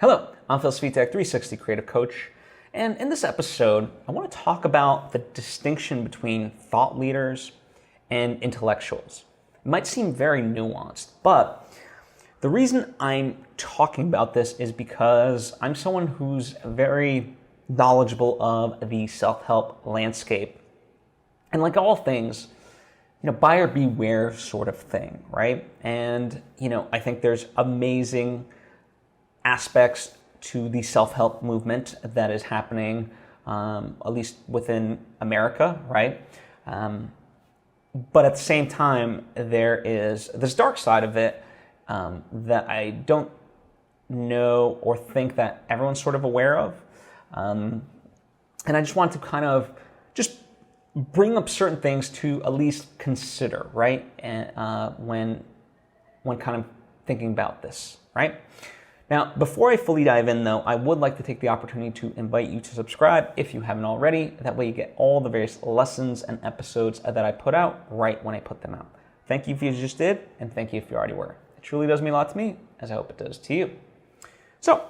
Hello, I'm Svitek, 360 Creative Coach, and in this episode, I want to talk about the distinction between thought leaders and intellectuals. It might seem very nuanced, but the reason I'm talking about this is because I'm someone who's very knowledgeable of the self-help landscape. And like all things, buyer beware sort of thing, right? And, I think there's amazing aspects to the self-help movement that is happening, at least within America, right? But at the same time, there is this dark side of it that I don't know or think that everyone's sort of aware of. And I just want to kind of just bring up certain things to at least consider, right? And when kind of thinking about this, right? Now, before I fully dive in, though, I would like to take the opportunity to invite you to subscribe if you haven't already. That way you get all the various lessons and episodes that I put out right when I put them out. Thank you if you just did, and thank you if you already were. It truly does mean a lot to me, as I hope it does to you. So,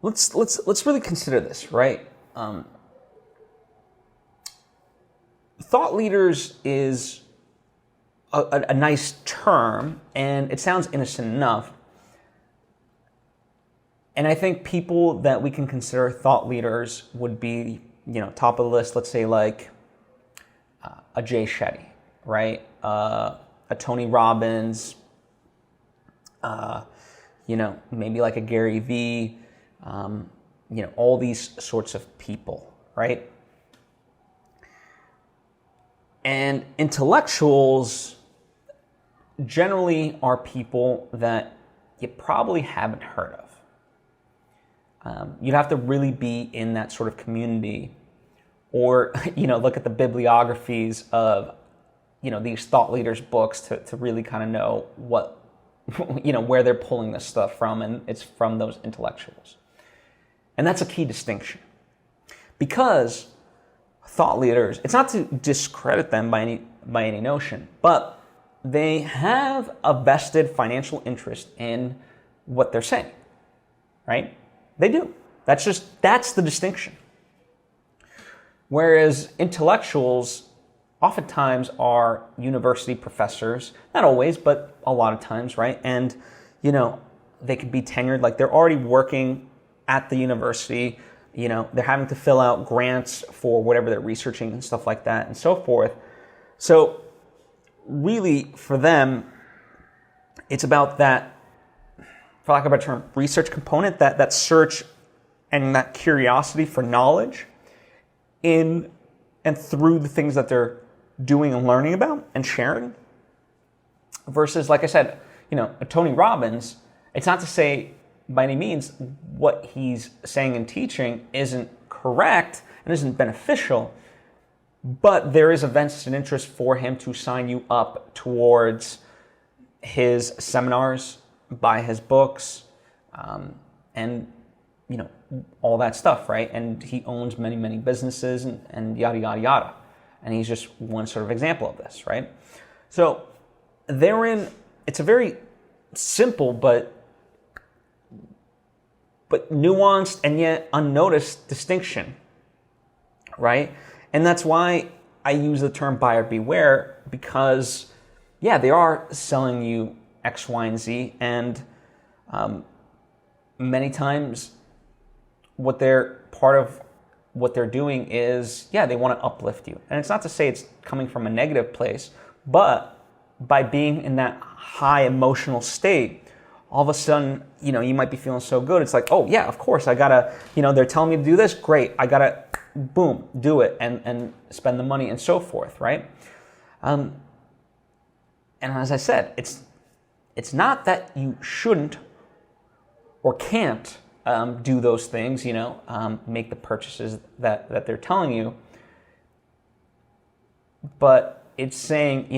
let's really consider this, right? Thought leaders is a nice term, and it sounds innocent enough. And I think people that we can consider thought leaders would be, top of the list, let's say like a Jay Shetty, right? A Tony Robbins, maybe like a Gary Vee, all these sorts of people, right? And intellectuals generally are people that you probably haven't heard of. You'd have to really be in that sort of community or, look at the bibliographies of, these thought leaders' books to really kind of know what, where they're pulling this stuff from, and it's from those intellectuals. And that's a key distinction. Because thought leaders, it's not to discredit them by any notion, but they have a vested financial interest in what they're saying, right? They do. That's the distinction. Whereas intellectuals oftentimes are university professors, not always, but a lot of times, right? And, they could be tenured, like they're already working at the university, they're having to fill out grants for whatever they're researching and stuff like that and so forth. So really for them, it's about that, for lack of a better term, research component, that search and that curiosity for knowledge in and through the things that they're doing and learning about and sharing. Versus, like I said, a Tony Robbins, it's not to say by any means what he's saying and teaching isn't correct and isn't beneficial, but there is a vested interest for him to sign you up towards his seminars, buy his books, and all that stuff, right? And he owns many, many businesses and yada, yada, yada. And he's just one sort of example of this, right? So therein, it's a very simple but nuanced and yet unnoticed distinction, right? And that's why I use the term buyer beware, because, they are selling you X, Y, and Z, and many times what they're doing is, they want to uplift you. And it's not to say it's coming from a negative place, but by being in that high emotional state, all of a sudden, you might be feeling so good. It's like, oh yeah, of course, I gotta, they're telling me to do this, great. I gotta, boom, do it and spend the money and so forth, right? And as I said, it's not that you shouldn't or can't do those things, make the purchases that they're telling you. But it's saying,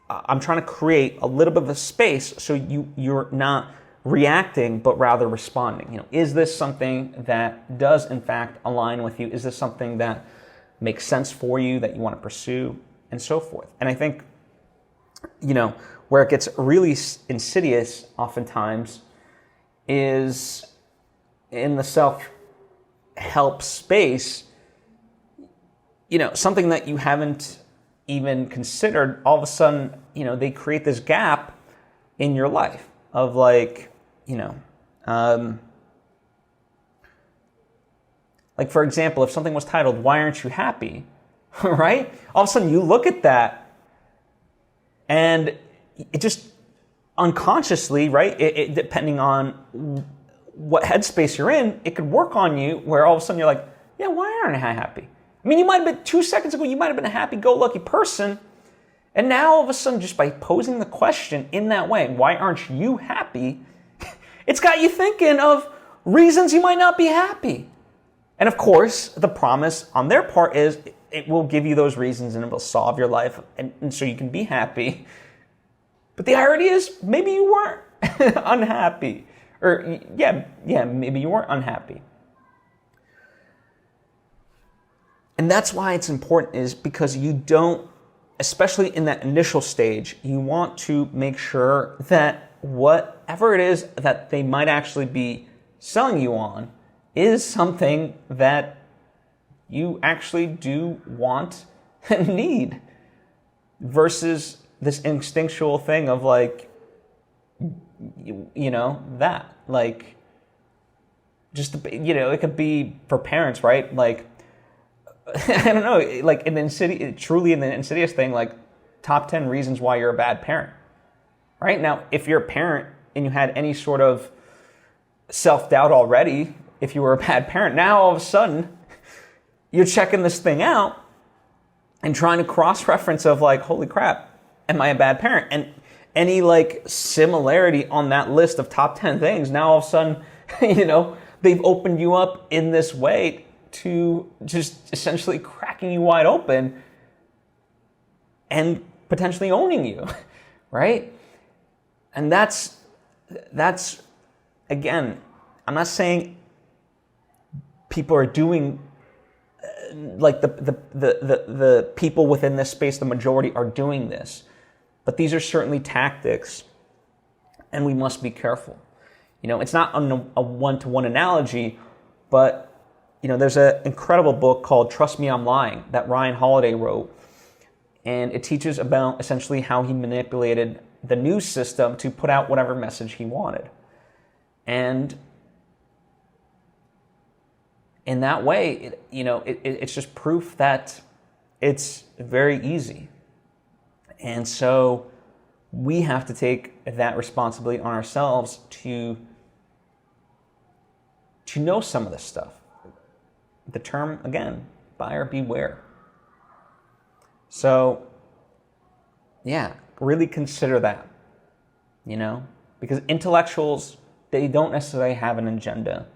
I'm trying to create a little bit of a space so you're not reacting, but rather responding. Is this something that does in fact align with you? Is this something that makes sense for you that you want to pursue, and so forth? And I think, where it gets really insidious oftentimes is in the self-help space, something that you haven't even considered, all of a sudden, they create this gap in your life of like for example, if something was titled, "Why aren't you happy?" right? All of a sudden you look at that and it just unconsciously, right? It depending on what headspace you're in, it could work on you where all of a sudden you're like, yeah, why aren't I happy? I mean, you might have been 2 seconds ago, you might have been a happy-go-lucky person. And now all of a sudden, just by posing the question in that way, why aren't you happy? It's got you thinking of reasons you might not be happy. And of course, the promise on their part is it will give you those reasons and it will solve your life and so you can be happy. But the irony is maybe you weren't unhappy. Or yeah, maybe you weren't unhappy. And that's why it's important, is because you don't, especially in that initial stage, you want to make sure that whatever it is that they might actually be selling you on is something that you actually do want and need, versus this instinctual thing of like, that, like, just, it could be for parents, right? Like, I don't know, like truly in the insidious thing, like top 10 reasons why you're a bad parent, right? Now, if you're a parent and you had any sort of self-doubt already, if you were a bad parent, now all of a sudden you're checking this thing out and trying to cross-reference of like, holy crap, am I a bad parent? And any like similarity on that list of top 10 things, now all of a sudden, they've opened you up in this way to just essentially cracking you wide open and potentially owning you, right? And that's again, I'm not saying people are doing like the people within this space, the majority are doing this, but these are certainly tactics, and we must be careful. It's not a one-to-one analogy, but there's an incredible book called Trust Me, I'm Lying that Ryan Holiday wrote, and it teaches about essentially how he manipulated the news system to put out whatever message he wanted. And in that way, it's just proof that it's very easy. And so we have to take that responsibility on ourselves to know some of this stuff. The term, again, buyer beware. So, yeah, really consider that, because intellectuals, they don't necessarily have an agenda.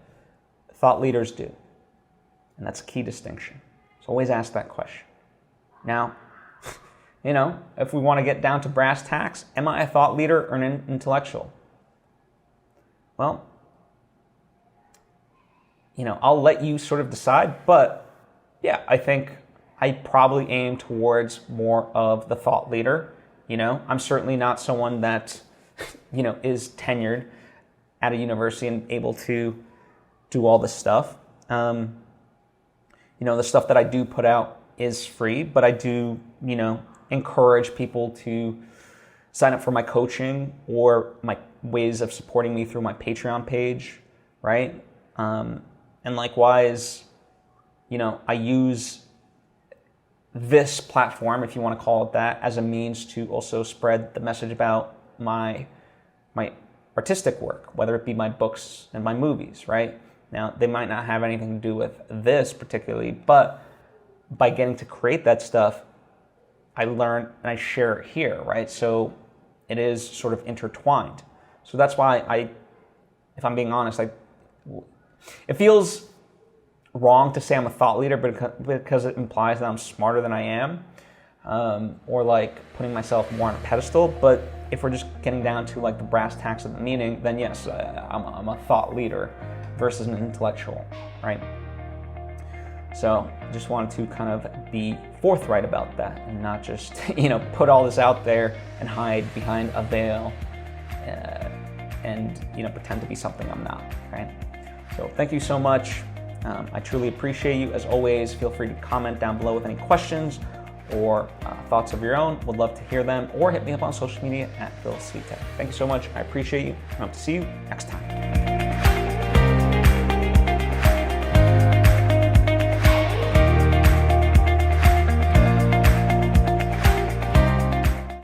Thought leaders do. And that's a key distinction. So always ask that question. Now, if we want to get down to brass tacks, am I a thought leader or an intellectual? Well, I'll let you sort of decide, but yeah, I think I probably aim towards more of the thought leader. I'm certainly not someone that, is tenured at a university and able to do all this stuff. The stuff that I do put out is free, but I do, encourage people to sign up for my coaching or my ways of supporting me through my Patreon page, right? And likewise, I use this platform, if you want to call it that, as a means to also spread the message about my artistic work, whether it be my books and my movies, right? Now, they might not have anything to do with this particularly, but by getting to create that stuff, I learn and I share it here, right? So it is sort of intertwined. So that's why if I'm being honest, it feels wrong to say I'm a thought leader because it implies that I'm smarter than I am, or like putting myself more on a pedestal. But if we're just getting down to like the brass tacks of the meaning, then yes, I'm a thought leader versus an intellectual, right? So I just wanted to kind of be forthright about that and not just, put all this out there and hide behind a veil and pretend to be something I'm not, right? So thank you so much. I truly appreciate you. As always, feel free to comment down below with any questions or thoughts of your own. Would love to hear them, or hit me up on social media at Svitek. Thank you so much. I appreciate you. I hope to see you next time.